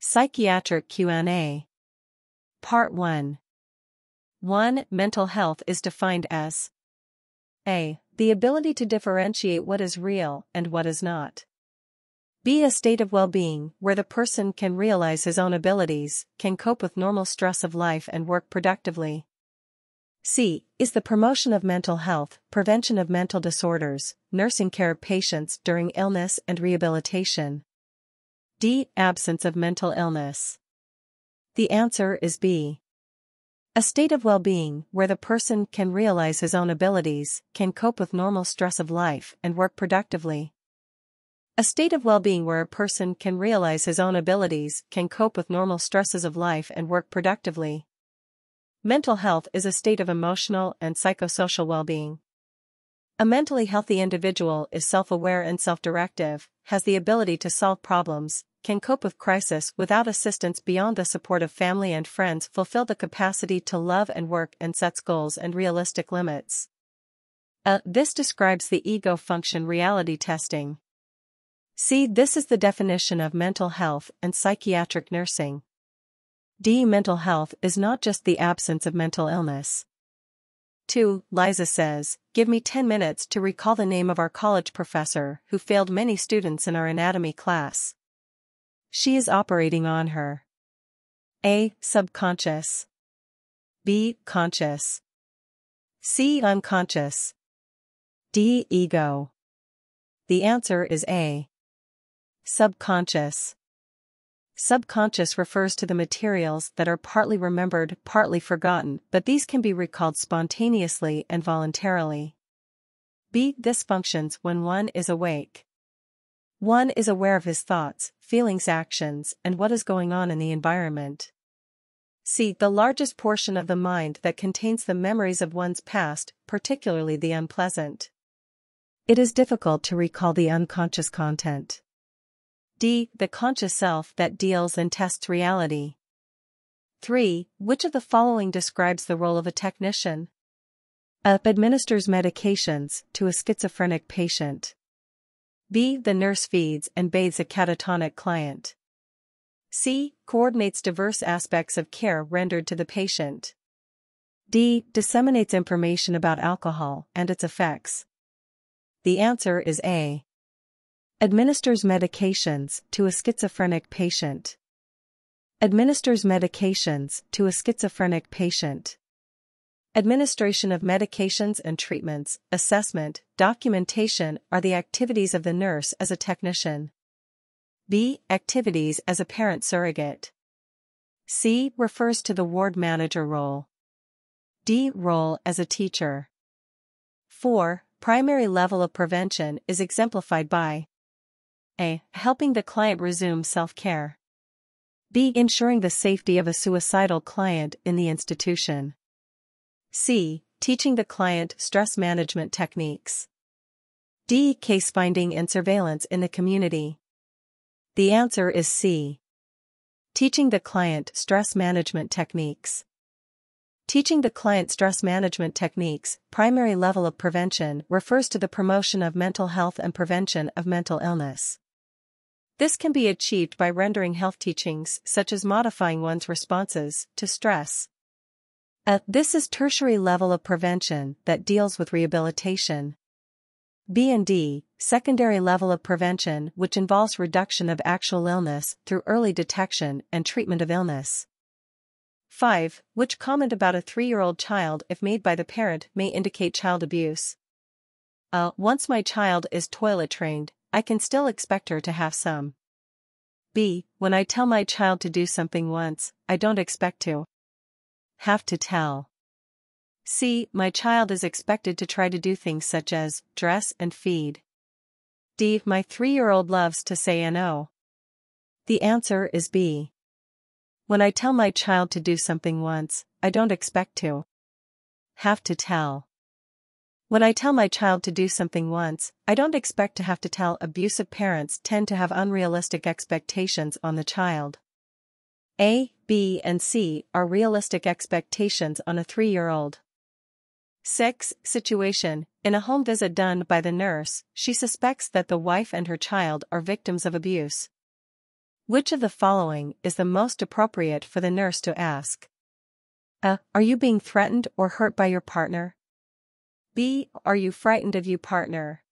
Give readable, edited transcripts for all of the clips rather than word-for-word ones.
Psychiatric Q&A. Part 1. 1. Mental health is defined as a. The ability to differentiate what is real and what is not. B. A state of well-being where the person can realize his own abilities, can cope with normal stress of life and work productively. C. Is the promotion of mental health, prevention of mental disorders, nursing care of patients during illness and rehabilitation. D. Absence of mental illness. The answer is B. A state of well-being where the person can realize his own abilities, can cope with normal stress of life and work productively. A state of well-being where a person can realize his own abilities, can cope with normal stresses of life and work productively. Mental health is a state of emotional and psychosocial well-being. A mentally healthy individual is self-aware and self-directive, has the ability to solve problems, can cope with crisis without assistance beyond the support of family and friends, fulfill the capacity to love and work, and sets goals and realistic limits. This describes the ego function reality testing. C. This is the definition of mental health and psychiatric nursing. D. Mental health is not just the absence of mental illness. 2. Liza says, "Give me 10 minutes to recall the name of our college professor who failed many students in our anatomy class." She is operating on her A. Subconscious, B. Conscious, C. Unconscious, D. Ego. The answer is A. Subconscious. Subconscious refers to the materials that are partly remembered, partly forgotten, but these can be recalled spontaneously and voluntarily. B. This functions when one is awake. One is aware of his thoughts, feelings, actions, and what is going on in the environment. C. The largest portion of the mind that contains the memories of one's past, particularly the unpleasant. It is difficult to recall the unconscious content. D. The conscious self that deals and tests reality. 3. Which of the following describes the role of a technician? A. Administers medications to a schizophrenic patient. B. The nurse feeds and bathes a catatonic client. C. Coordinates diverse aspects of care rendered to the patient. D. Disseminates information about alcohol and its effects. The answer is A. Administers medications to a schizophrenic patient. Administers medications to a schizophrenic patient. Administration of medications and treatments, assessment, documentation are the activities of the nurse as a technician. B. Activities as a parent surrogate. C. Refers to the ward manager role. D. Role as a teacher. 4. Primary level of prevention is exemplified by A. Helping the client resume self-care. B. Ensuring the safety of a suicidal client in the institution. C. Teaching the client stress management techniques. D. Case finding and surveillance in the community. The answer is C. Teaching the client stress management techniques. Teaching the client stress management techniques, primary level of prevention, refers to the promotion of mental health and prevention of mental illness. This can be achieved by rendering health teachings such as modifying one's responses to stress. This is tertiary level of prevention that deals with rehabilitation. B and D, secondary level of prevention, which involves reduction of actual illness through early detection and treatment of illness. 5. Which comment about a 3-year-old child, if made by the parent, may indicate child abuse? Once my child is toilet trained, I can still expect her to have some. B. When I tell my child to do something once, I don't expect to have to tell. C. My child is expected to try to do things such as dress and feed. D. My 3-year-old loves to say no. The answer is B. When I tell my child to do something once, I don't expect to have to tell. When I tell my child to do something once, I don't expect to have to tell. Abusive parents tend to have unrealistic expectations on the child. A, B, and C are realistic expectations on a 3-year-old. 6. Situation. In a home visit done by the nurse, she suspects that the wife and her child are victims of abuse. Which of the following is the most appropriate for the nurse to ask? A. Are you being threatened or hurt by your partner? B. Are you frightened of your partner?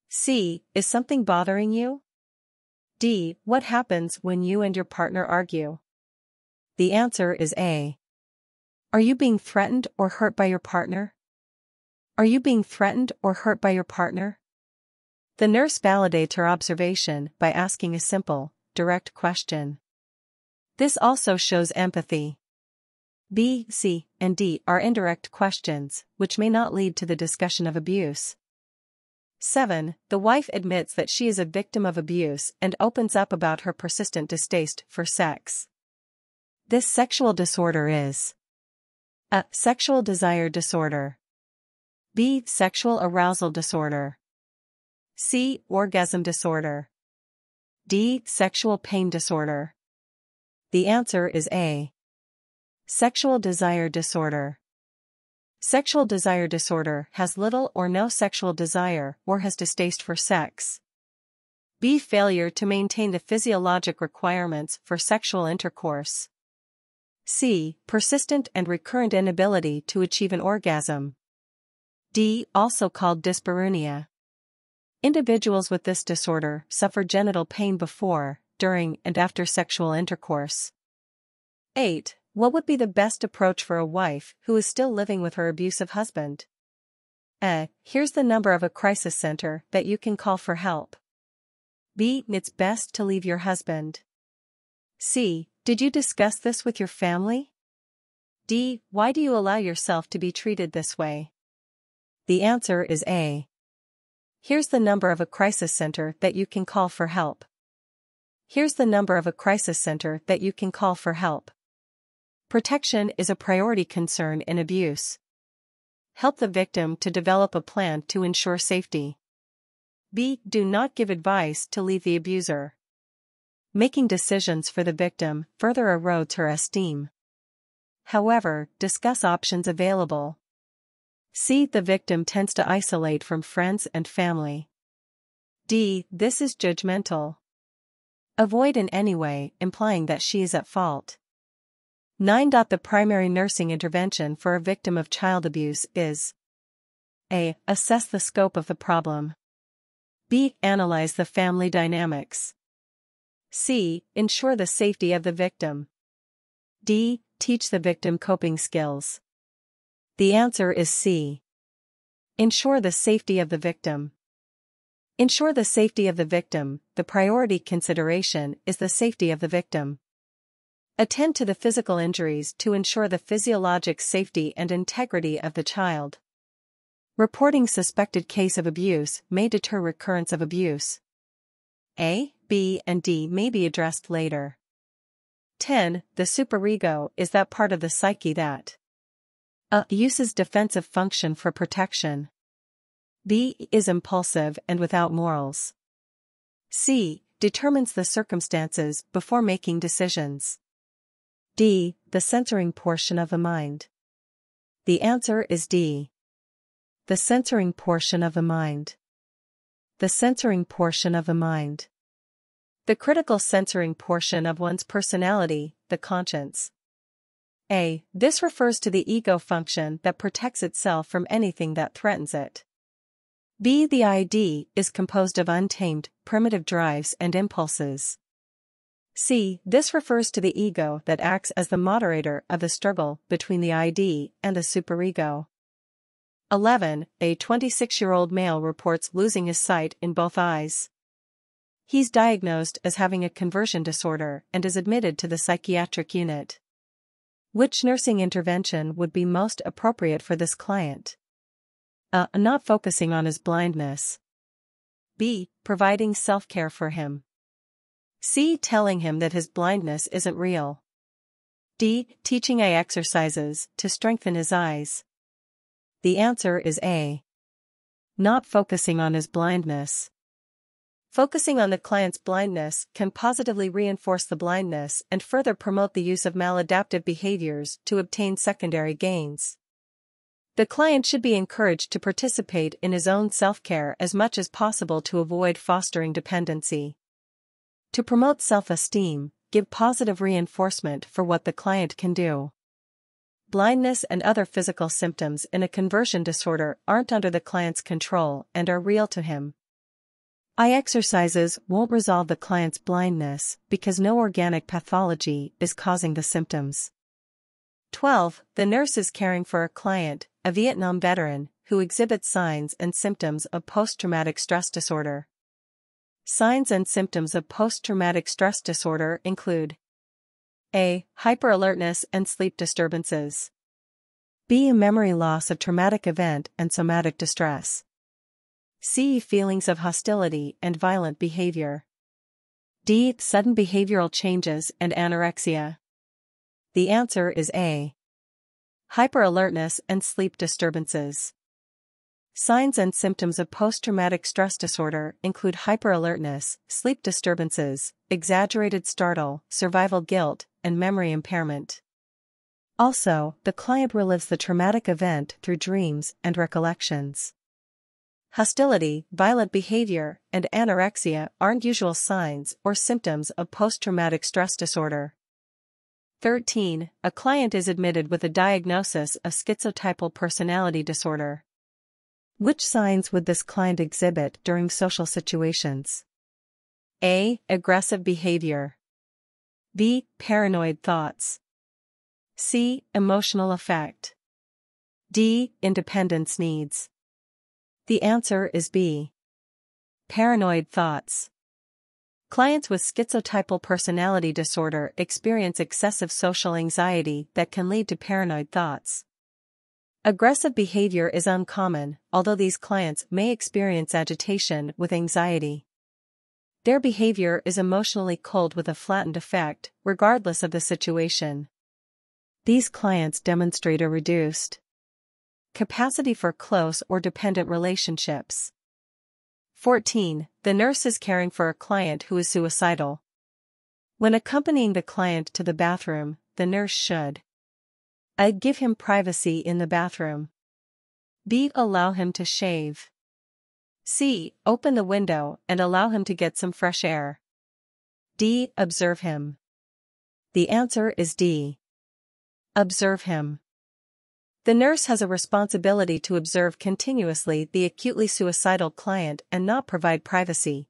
C. Is something bothering you? D. What happens when you and your partner argue? The answer is A. Are you being threatened or hurt by your partner? Are you being threatened or hurt by your partner? The nurse validates her observation by asking a simple, direct question. This also shows empathy. B, C, and D are indirect questions, which may not lead to the discussion of abuse. 7. The wife admits that she is a victim of abuse and opens up about her persistent distaste for sex. This sexual disorder is A. Sexual desire disorder. B. Sexual arousal disorder. C. Orgasm disorder. D. Sexual pain disorder. The answer is A. Sexual desire disorder. Sexual desire disorder has little or no sexual desire or has distaste for sex. B. Failure to maintain the physiologic requirements for sexual intercourse. C. Persistent and recurrent inability to achieve an orgasm. D. Also called dyspareunia. Individuals with this disorder suffer genital pain before, during, and after sexual intercourse. 8. What would be the best approach for a wife who is still living with her abusive husband? A. Here's the number of a crisis center that you can call for help. B. It's best to leave your husband. C. Did you discuss this with your family? D. Why do you allow yourself to be treated this way? The answer is A. Here's the number of a crisis center that you can call for help. Here's the number of a crisis center that you can call for help. Protection is a priority concern in abuse. Help the victim to develop a plan to ensure safety. B. Do not give advice to leave the abuser. Making decisions for the victim further erodes her esteem. However, discuss options available. C. The victim tends to isolate from friends and family. D. This is judgmental. Avoid in any way implying that she is at fault. 9. The primary nursing intervention for a victim of child abuse is A. Assess the scope of the problem. B. Analyze the family dynamics. C. Ensure the safety of the victim. D. Teach the victim coping skills. The answer is C. Ensure the safety of the victim. Ensure the safety of the victim. The priority consideration is the safety of the victim. Attend to the physical injuries to ensure the physiologic safety and integrity of the child. Reporting suspected case of abuse may deter recurrence of abuse. A, B, and D may be addressed later. 10. The superego is that part of the psyche that A. Uses defensive function for protection. B. Is impulsive and without morals. C. Determines the circumstances before making decisions. D. The censoring portion of the mind. The answer is D. The censoring portion of the mind. The censoring portion of the mind. The critical censoring portion of one's personality, the conscience. A. This refers to the ego function that protects itself from anything that threatens it. B. The ID is composed of untamed, primitive drives and impulses. C. This refers to the ego that acts as the moderator of the struggle between the ID and the superego. 11. A 26-year-old male reports losing his sight in both eyes. He's diagnosed as having a conversion disorder and is admitted to the psychiatric unit. Which nursing intervention would be most appropriate for this client? A. Not focusing on his blindness. B. Providing self-care for him. C. Telling him that his blindness isn't real. D. Teaching eye exercises to strengthen his eyes. The answer is A. Not focusing on his blindness. Focusing on the client's blindness can positively reinforce the blindness and further promote the use of maladaptive behaviors to obtain secondary gains. The client should be encouraged to participate in his own self-care as much as possible to avoid fostering dependency. To promote self-esteem, give positive reinforcement for what the client can do. Blindness and other physical symptoms in a conversion disorder aren't under the client's control and are real to him. Eye exercises won't resolve the client's blindness because no organic pathology is causing the symptoms. 12. The nurse is caring for a client, a Vietnam veteran, who exhibits signs and symptoms of post-traumatic stress disorder. Signs and symptoms of post-traumatic stress disorder include A. Hyperalertness and sleep disturbances. B. Memory loss of traumatic event and somatic distress. C. Feelings of hostility and violent behavior. D. Sudden behavioral changes and anorexia. The answer is A. Hyperalertness and sleep disturbances. Signs and symptoms of post-traumatic stress disorder include hyperalertness, sleep disturbances, exaggerated startle, survival guilt, and memory impairment. Also, the client relives the traumatic event through dreams and recollections. Hostility, violent behavior, and anorexia aren't usual signs or symptoms of post-traumatic stress disorder. 13. A client is admitted with a diagnosis of schizotypal personality disorder. Which signs would this client exhibit during social situations? A. Aggressive behavior. B. Paranoid thoughts. C. Emotional affect. D. Independence needs. The answer is B. Paranoid thoughts. Clients with schizotypal personality disorder experience excessive social anxiety that can lead to paranoid thoughts. Aggressive behavior is uncommon, although these clients may experience agitation with anxiety. Their behavior is emotionally cold with a flattened effect, regardless of the situation. These clients demonstrate a reduced capacity for close or dependent relationships. 14. The nurse is caring for a client who is suicidal. When accompanying the client to the bathroom, the nurse should A. Give him privacy in the bathroom. B. Allow him to shave. C. Open the window and allow him to get some fresh air. D. Observe him. The answer is D. Observe him. The nurse has a responsibility to observe continuously the acutely suicidal client and not provide privacy.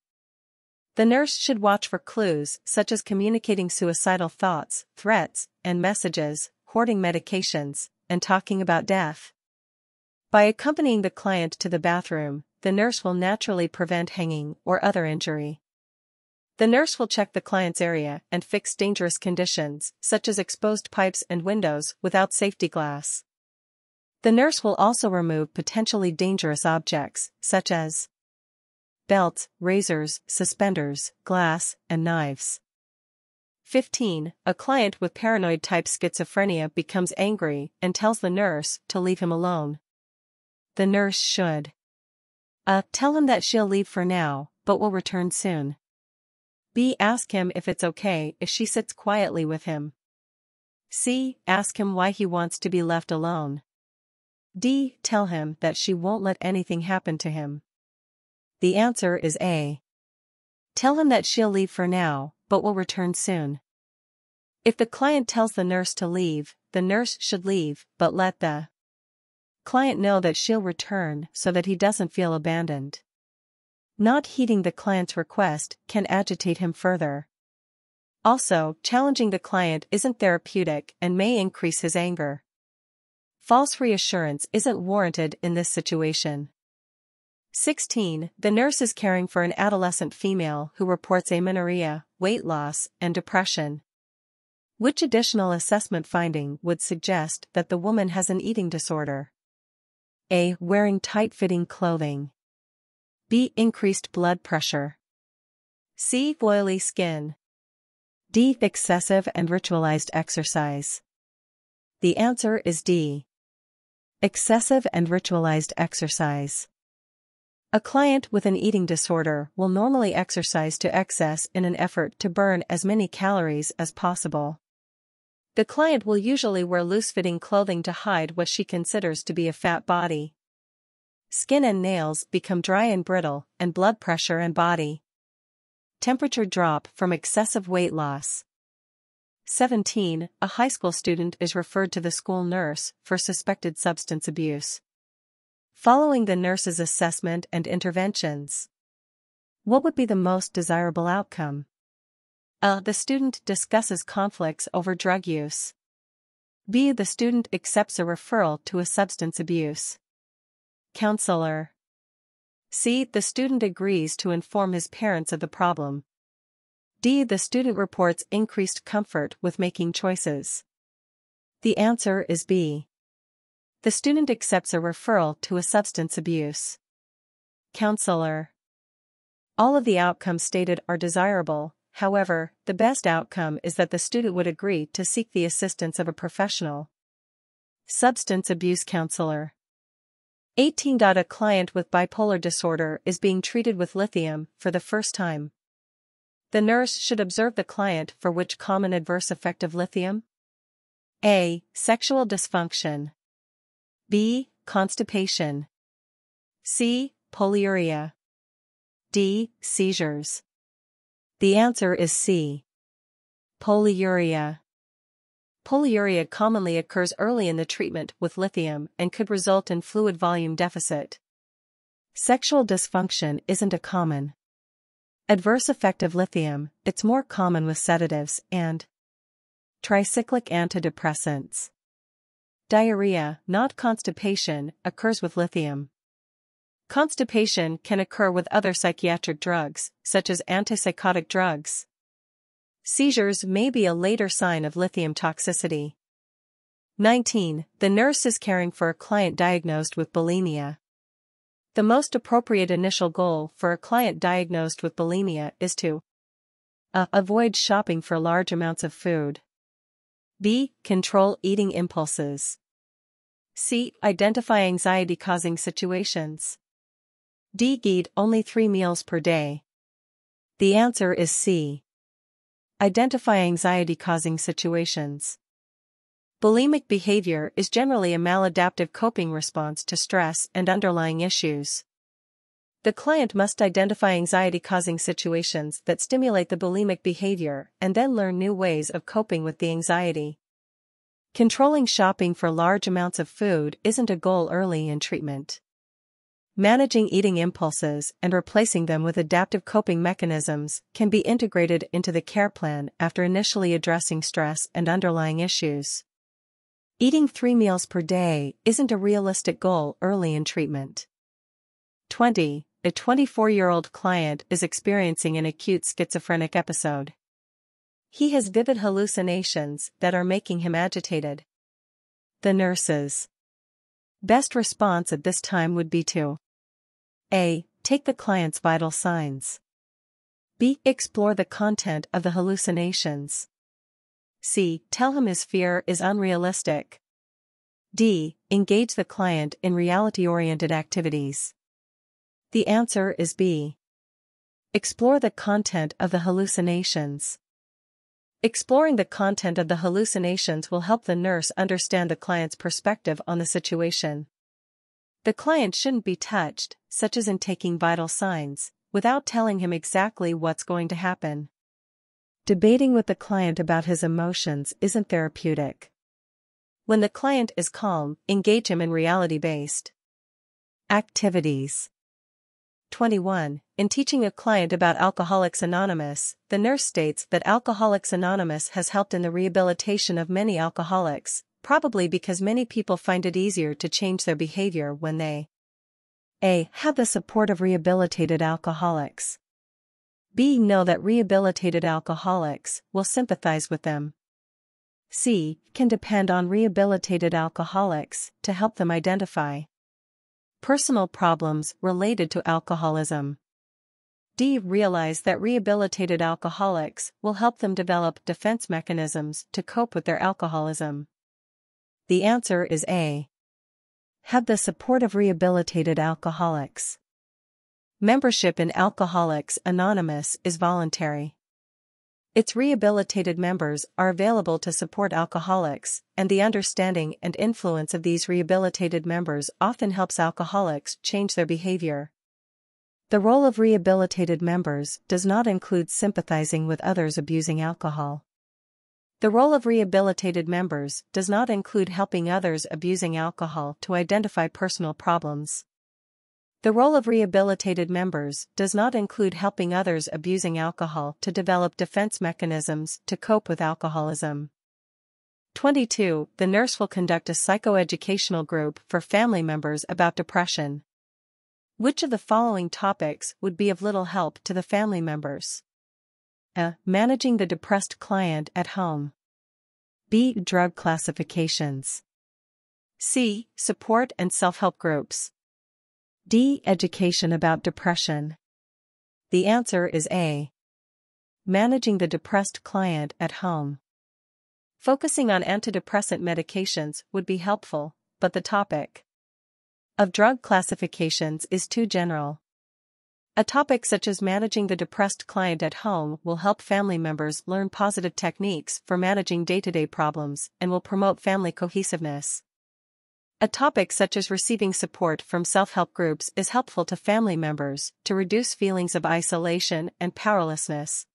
The nurse should watch for clues such as communicating suicidal thoughts, threats, and messages, hoarding medications, and talking about death. By accompanying the client to the bathroom, the nurse will naturally prevent hanging or other injury. The nurse will check the client's area and fix dangerous conditions, such as exposed pipes and windows, without safety glass. The nurse will also remove potentially dangerous objects, such as belts, razors, suspenders, glass, and knives. 15. A client with paranoid-type schizophrenia becomes angry and tells the nurse to leave him alone. The nurse should A. Tell him that she'll leave for now, but will return soon. B. Ask him if it's okay if she sits quietly with him. C. Ask him why he wants to be left alone. D. Tell him that she won't let anything happen to him. The answer is A. Tell him that she'll leave for now, but will return soon. If the client tells the nurse to leave, the nurse should leave, but let the client know that she'll return so that he doesn't feel abandoned. Not heeding the client's request can agitate him further. Also, challenging the client isn't therapeutic and may increase his anger. False reassurance isn't warranted in this situation. 16. The nurse is caring for an adolescent female who reports amenorrhea, weight loss, and depression. Which additional assessment finding would suggest that the woman has an eating disorder? A. Wearing tight-fitting clothing. B. Increased blood pressure. C. Oily skin. D. Excessive and ritualized exercise. The answer is D. Excessive and ritualized exercise. A client with an eating disorder will normally exercise to excess in an effort to burn as many calories as possible. The client will usually wear loose-fitting clothing to hide what she considers to be a fat body. Skin and nails become dry and brittle, and blood pressure and body temperature drop from excessive weight loss. 17. A high school student is referred to the school nurse for suspected substance abuse. Following the nurse's assessment and interventions, what would be the most desirable outcome? A. The student discusses conflicts over drug use. B. The student accepts a referral to a substance abuse counselor. C. The student agrees to inform his parents of the problem. D. The student reports increased comfort with making choices. The answer is B. The student accepts a referral to a substance abuse counselor. All of the outcomes stated are desirable. However, the best outcome is that the student would agree to seek the assistance of a professional substance abuse counselor. 18. A client with bipolar disorder is being treated with lithium for the first time. The nurse should observe the client for which common adverse effect of lithium? A. Sexual dysfunction. B. Constipation. C. Polyuria. D. Seizures. The answer is C. Polyuria. Polyuria commonly occurs early in the treatment with lithium and could result in fluid volume deficit. Sexual dysfunction isn't a common adverse effect of lithium. It's more common with sedatives and tricyclic antidepressants. Diarrhea, not constipation, occurs with lithium. Constipation can occur with other psychiatric drugs, such as antipsychotic drugs. Seizures may be a later sign of lithium toxicity. 19. The nurse is caring for a client diagnosed with bulimia. The most appropriate initial goal for a client diagnosed with bulimia is to A. Avoid shopping for large amounts of food. B. Control eating impulses. C. Identify anxiety-causing situations. D. Eat only 3 meals per day. The answer is C. Identify anxiety-causing situations. Bulimic behavior is generally a maladaptive coping response to stress and underlying issues. The client must identify anxiety-causing situations that stimulate the bulimic behavior and then learn new ways of coping with the anxiety. Controlling shopping for large amounts of food isn't a goal early in treatment. Managing eating impulses and replacing them with adaptive coping mechanisms can be integrated into the care plan after initially addressing stress and underlying issues. Eating 3 meals per day isn't a realistic goal early in treatment. 20. A 24-year-old client is experiencing an acute schizophrenic episode. He has vivid hallucinations that are making him agitated. The nurse's best response at this time would be to A. Take the client's vital signs. B. Explore the content of the hallucinations. C. Tell him his fear is unrealistic. D. Engage the client in reality-oriented activities. The answer is B. Explore the content of the hallucinations. Exploring the content of the hallucinations will help the nurse understand the client's perspective on the situation. The client shouldn't be touched, such as in taking vital signs, without telling him exactly what's going to happen. Debating with the client about his emotions isn't therapeutic. When the client is calm, engage him in reality-based activities. 21. In teaching a client about Alcoholics Anonymous, the nurse states that Alcoholics Anonymous has helped in the rehabilitation of many alcoholics, probably because many people find it easier to change their behavior when they A. Have the support of rehabilitated alcoholics. B. Know that rehabilitated alcoholics will sympathize with them. C. Can depend on rehabilitated alcoholics to help them identify personal problems related to alcoholism. D. Realize that rehabilitated alcoholics will help them develop defense mechanisms to cope with their alcoholism. The answer is A. Have the support of rehabilitated alcoholics. Membership in Alcoholics Anonymous is voluntary. Its rehabilitated members are available to support alcoholics, and the understanding and influence of these rehabilitated members often helps alcoholics change their behavior. The role of rehabilitated members does not include sympathizing with others abusing alcohol. The role of rehabilitated members does not include helping others abusing alcohol to identify personal problems. The role of rehabilitated members does not include helping others abusing alcohol to develop defense mechanisms to cope with alcoholism. 22. The nurse will conduct a psychoeducational group for family members about depression. Which of the following topics would be of little help to the family members? A. Managing the depressed client at home. B. Drug classifications. C. Support and self-help groups. D. Education about depression. The answer is A. Managing the depressed client at home. Focusing on antidepressant medications would be helpful, but the topic of drug classifications is too general. A topic such as managing the depressed client at home will help family members learn positive techniques for managing day-to-day problems and will promote family cohesiveness. A topic such as receiving support from self-help groups is helpful to family members to reduce feelings of isolation and powerlessness.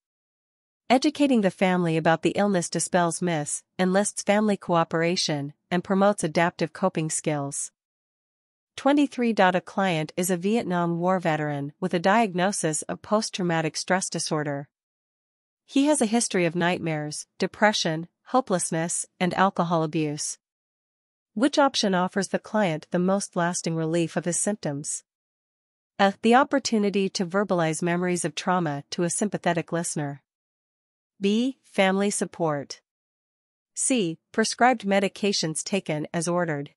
Educating the family about the illness dispels myths, enlists family cooperation, and promotes adaptive coping skills. 23. A client is a Vietnam War veteran with a diagnosis of post-traumatic stress disorder. He has a history of nightmares, depression, hopelessness, and alcohol abuse. Which option offers the client the most lasting relief of his symptoms? A. The opportunity to verbalize memories of trauma to a sympathetic listener. B. Family support. C. Prescribed medications taken as ordered.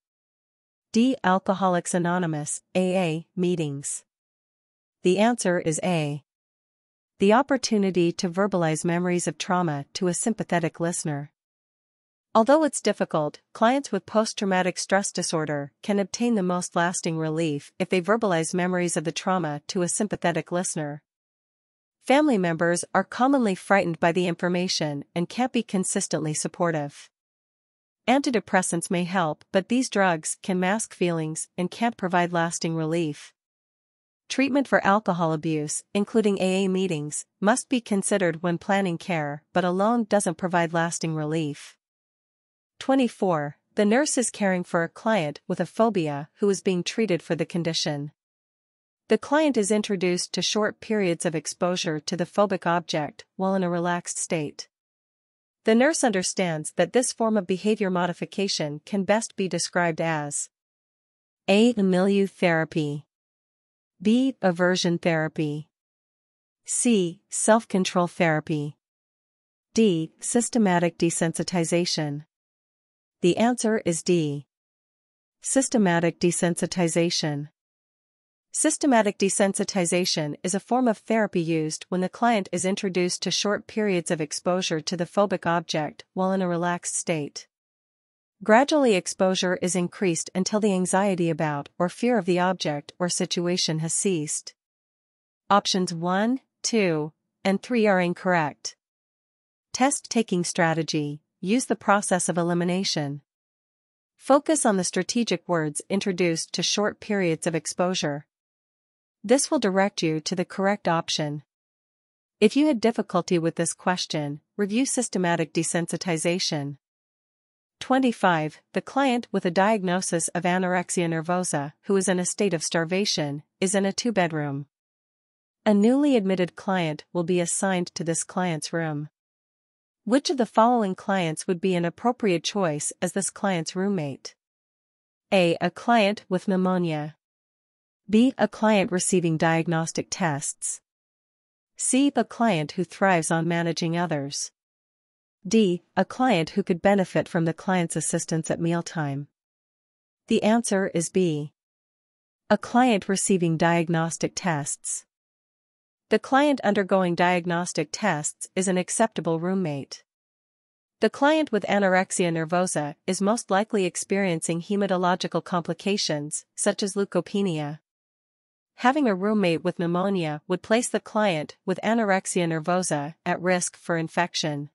D. Alcoholics Anonymous, AA, meetings. The answer is A. The opportunity to verbalize memories of trauma to a sympathetic listener. Although it's difficult, clients with post-traumatic stress disorder can obtain the most lasting relief if they verbalize memories of the trauma to a sympathetic listener. Family members are commonly frightened by the information and can't be consistently supportive. Antidepressants may help, but these drugs can mask feelings and can't provide lasting relief. Treatment for alcohol abuse, including AA meetings, must be considered when planning care, but alone doesn't provide lasting relief. 24. The nurse is caring for a client with a phobia who is being treated for the condition. The client is introduced to short periods of exposure to the phobic object while in a relaxed state. The nurse understands that this form of behavior modification can best be described as A. Milieu therapy. B. Aversion therapy. C. Self-control therapy. D. Systematic desensitization. The answer is D. Systematic desensitization. Systematic desensitization is a form of therapy used when the client is introduced to short periods of exposure to the phobic object while in a relaxed state. Gradually exposure is increased until the anxiety about or fear of the object or situation has ceased. Options 1, 2, and 3 are incorrect. Test-taking strategy: use the process of elimination. Focus on the strategic words introduced to short periods of exposure. This will direct you to the correct option. If you had difficulty with this question, review systematic desensitization. 25. The client with a diagnosis of anorexia nervosa who is in a state of starvation is in a 2-bedroom. A newly admitted client will be assigned to this client's room. Which of the following clients would be an appropriate choice as this client's roommate? A. A client with pneumonia. B. A client receiving diagnostic tests. C. A client who thrives on managing others. D. A client who could benefit from the client's assistance at mealtime. The answer is B. A client receiving diagnostic tests. The client undergoing diagnostic tests is an acceptable roommate. The client with anorexia nervosa is most likely experiencing hematological complications, such as leukopenia. Having a roommate with pneumonia would place the client with anorexia nervosa at risk for infection.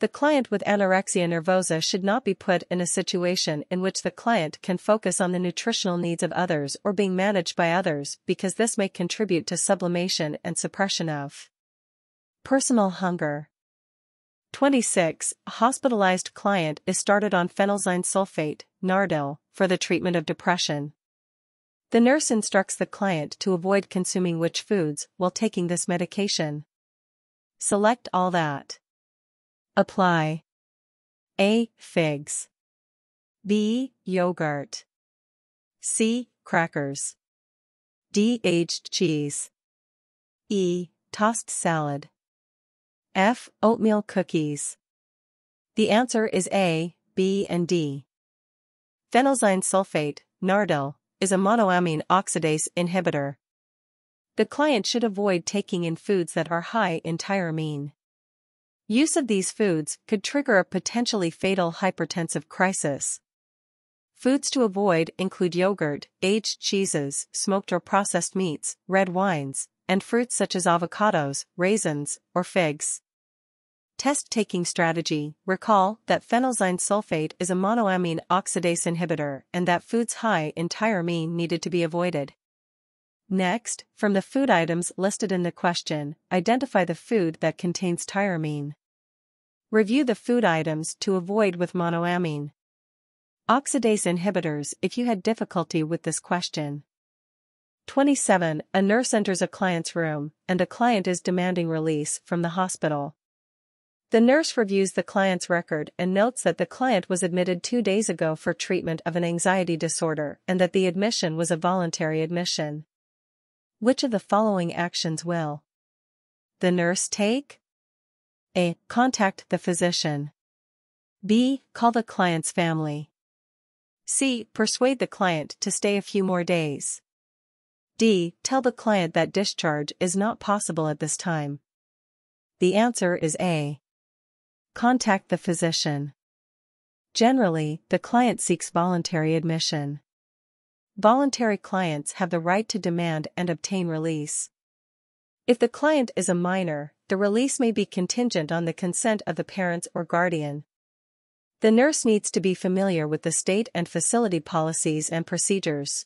The client with anorexia nervosa should not be put in a situation in which the client can focus on the nutritional needs of others or being managed by others, because this may contribute to sublimation and suppression of personal hunger. 26. A hospitalized client is started on phenelzine sulfate, Nardil, for the treatment of depression. The nurse instructs the client to avoid consuming which foods while taking this medication. Select all that. Apply. A. Figs. B. Yogurt. C. Crackers. D. Aged cheese. E. Tossed salad. F. Oatmeal cookies. The answer is A, B and D. Phenelzine sulfate, Nardil, is a monoamine oxidase inhibitor. The client should avoid taking in foods that are high in tyramine. Use of these foods could trigger a potentially fatal hypertensive crisis. Foods to avoid include yogurt, aged cheeses, smoked or processed meats, red wines, and fruits such as avocados, raisins, or figs. Test-taking strategy: recall that phenelzine sulfate is a monoamine oxidase inhibitor and that foods high in tyramine needed to be avoided. Next, from the food items listed in the question, identify the food that contains tyramine. Review the food items to avoid with monoamine oxidase inhibitors if you had difficulty with this question. 27. A nurse enters a client's room, and a client is demanding release from the hospital. The nurse reviews the client's record and notes that the client was admitted 2 days ago for treatment of an anxiety disorder and that the admission was a voluntary admission. Which of the following actions will the nurse take? A. Contact the physician. B. Call the client's family. C. Persuade the client to stay a few more days. D. Tell the client that discharge is not possible at this time. The answer is A. Contact the physician. Generally, the client seeks voluntary admission. Voluntary clients have the right to demand and obtain release. If the client is a minor, the release may be contingent on the consent of the parents or guardian. The nurse needs to be familiar with the state and facility policies and procedures.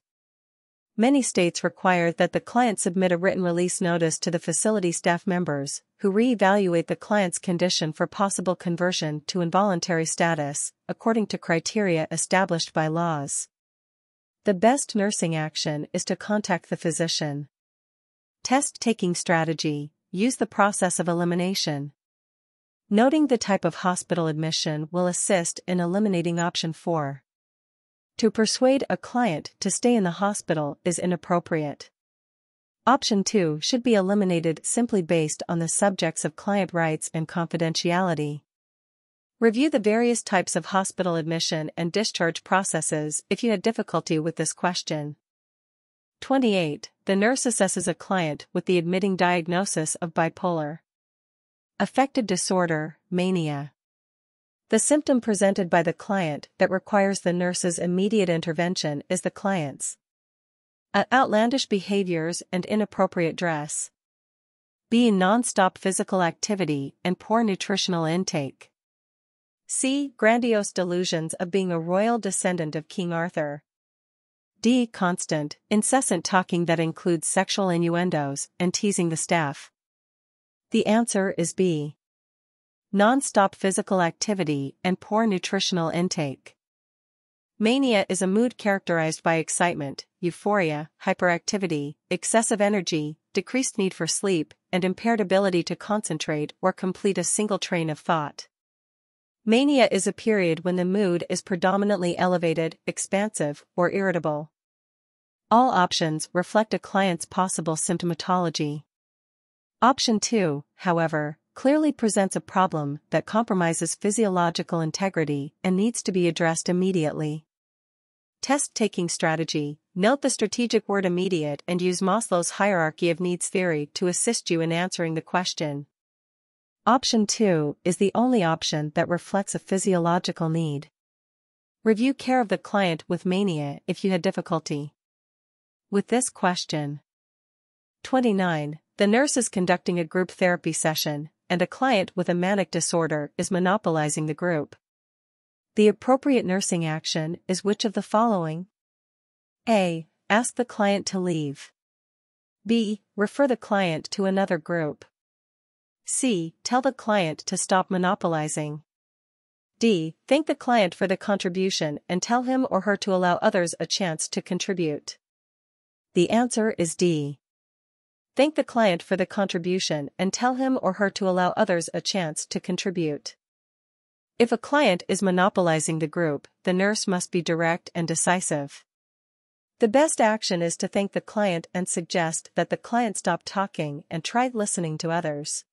Many states require that the client submit a written release notice to the facility staff members, who re-evaluate the client's condition for possible conversion to involuntary status, according to criteria established by laws. The best nursing action is to contact the physician. Test-taking strategy: use the process of elimination. Noting the type of hospital admission will assist in eliminating option 4. To persuade a client to stay in the hospital is inappropriate. Option 2 should be eliminated simply based on the subjects of client rights and confidentiality. Review the various types of hospital admission and discharge processes if you had difficulty with this question. 28. The nurse assesses a client with the admitting diagnosis of bipolar affective disorder, mania. The symptom presented by the client that requires the nurse's immediate intervention is the client's A. Outlandish behaviors and inappropriate dress. B. Non-stop physical activity and poor nutritional intake. C. Grandiose delusions of being a royal descendant of King Arthur. D. Constant, incessant talking that includes sexual innuendos and teasing the staff. The answer is B. Non-stop physical activity and poor nutritional intake. Mania is a mood characterized by excitement, euphoria, hyperactivity, excessive energy, decreased need for sleep, and impaired ability to concentrate or complete a single train of thought. Mania is a period when the mood is predominantly elevated, expansive, or irritable. All options reflect a client's possible symptomatology. Option 2, however, clearly presents a problem that compromises physiological integrity and needs to be addressed immediately. Test-taking strategy: note the strategic word immediate and use Maslow's hierarchy of needs theory to assist you in answering the question. Option 2 is the only option that reflects a physiological need. Review care of the client with mania if you had difficulty with this question. 29. The nurse is conducting a group therapy session, and a client with a manic disorder is monopolizing the group. The appropriate nursing action is which of the following? A. Ask the client to leave. B. Refer the client to another group. C. Tell the client to stop monopolizing. D. Thank the client for the contribution and tell him or her to allow others a chance to contribute. The answer is D. Thank the client for the contribution and tell him or her to allow others a chance to contribute. If a client is monopolizing the group, the nurse must be direct and decisive. The best action is to thank the client and suggest that the client stop talking and try listening to others.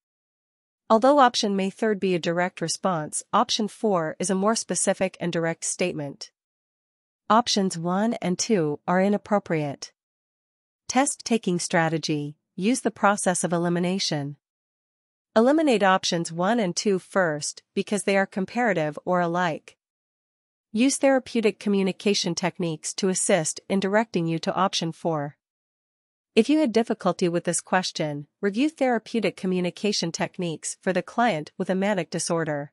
Although option may third be a direct response, option 4 is a more specific and direct statement. Options 1 and 2 are inappropriate. Test-taking strategy. Use the process of elimination. Eliminate options 1 and 2 first because they are comparative or alike. Use therapeutic communication techniques to assist in directing you to option 4. If you had difficulty with this question, review therapeutic communication techniques for the client with a manic disorder.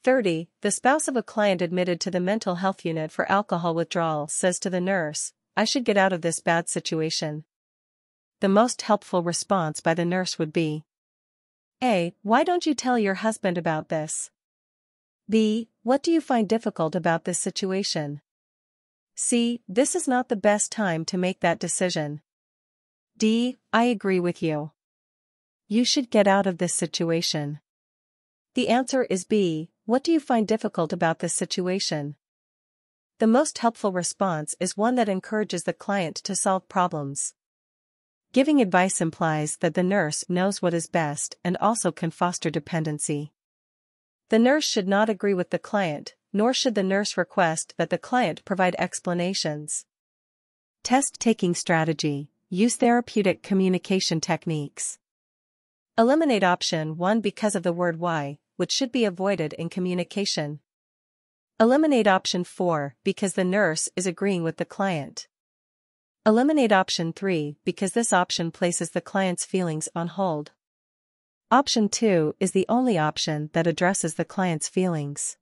30. The spouse of a client admitted to the mental health unit for alcohol withdrawal says to the nurse, "I should get out of this bad situation." The most helpful response by the nurse would be A. Why don't you tell your husband about this? B. What do you find difficult about this situation? C. This is not the best time to make that decision. D. I agree with you. You should get out of this situation. The answer is B. What do you find difficult about this situation? The most helpful response is one that encourages the client to solve problems. Giving advice implies that the nurse knows what is best and also can foster dependency. The nurse should not agree with the client, nor should the nurse request that the client provide explanations. Test-taking strategy. Use therapeutic communication techniques. Eliminate option 1 because of the word why, which should be avoided in communication. Eliminate option 4 because the nurse is agreeing with the client. Eliminate option 3 because this option places the client's feelings on hold. Option 2 is the only option that addresses the client's feelings.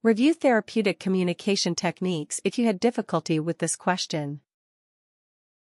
Review therapeutic communication techniques if you had difficulty with this question.